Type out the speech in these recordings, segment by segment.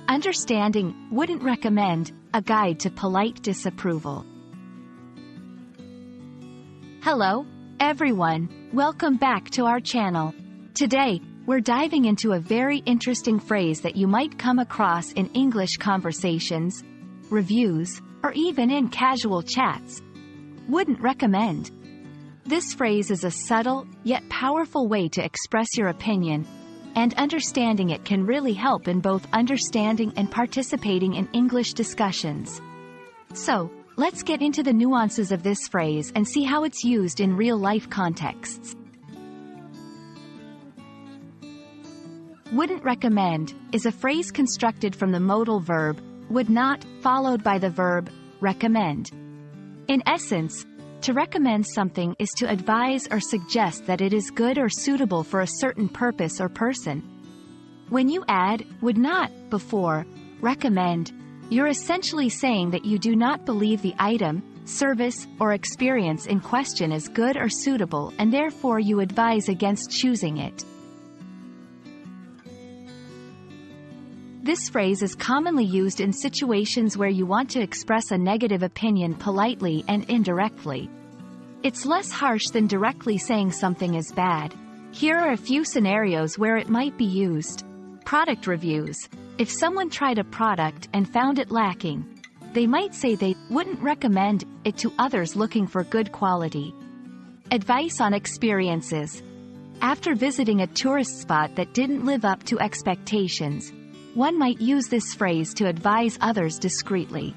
Understanding, wouldn't recommend, a guide to polite disapproval. Hello, everyone, welcome back to our channel. Today, we're diving into a very interesting phrase that you might come across in English conversations, reviews, or even in casual chats. Wouldn't recommend. This phrase is a subtle, yet powerful way to express your opinion, and understanding it can really help in both understanding and participating in English discussions. So, let's get into the nuances of this phrase and see how it's used in real-life contexts. Wouldn't recommend is a phrase constructed from the modal verb would not, followed by the verb recommend. In essence, to recommend something is to advise or suggest that it is good or suitable for a certain purpose or person. When you add would not before recommend, you're essentially saying that you do not believe the item, service, or experience in question is good or suitable, and therefore you advise against choosing it. This phrase is commonly used in situations where you want to express a negative opinion politely and indirectly. It's less harsh than directly saying something is bad. Here are a few scenarios where it might be used. Product reviews. If someone tried a product and found it lacking, they might say they wouldn't recommend it to others looking for good quality. Advice on experiences. After visiting a tourist spot that didn't live up to expectations, one might use this phrase to advise others discreetly.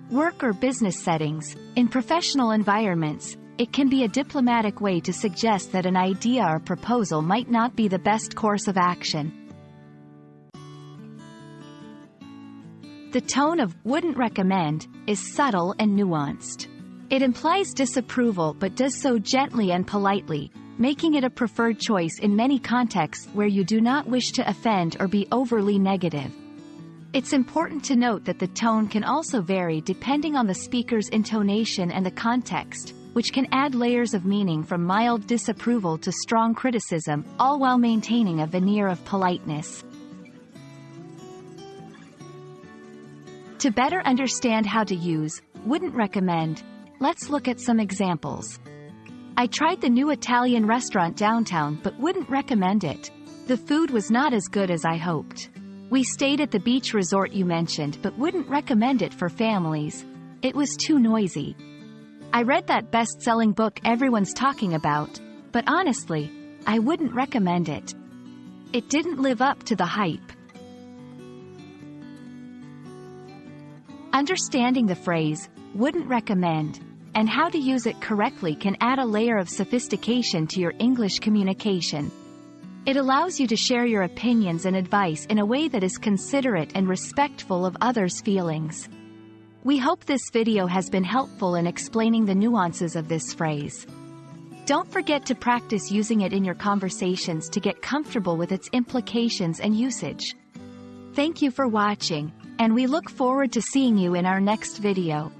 Work or business settings. In professional environments, it can be a diplomatic way to suggest that an idea or proposal might not be the best course of action. The tone of wouldn't recommend is subtle and nuanced. It implies disapproval but does so gently and politely, making it a preferred choice in many contexts where you do not wish to offend or be overly negative. It's important to note that the tone can also vary depending on the speaker's intonation and the context, which can add layers of meaning from mild disapproval to strong criticism, all while maintaining a veneer of politeness. To better understand how to use wouldn't recommend, let's look at some examples. I tried the new Italian restaurant downtown but wouldn't recommend it. The food was not as good as I hoped. We stayed at the beach resort you mentioned but wouldn't recommend it for families. It was too noisy. I read that best-selling book everyone's talking about, but honestly, I wouldn't recommend it. It didn't live up to the hype. Understanding the phrase, wouldn't recommend, and how to use it correctly can add a layer of sophistication to your English communication. It allows you to share your opinions and advice in a way that is considerate and respectful of others' feelings. We hope this video has been helpful in explaining the nuances of this phrase. Don't forget to practice using it in your conversations to get comfortable with its implications and usage. Thank you for watching, and we look forward to seeing you in our next video.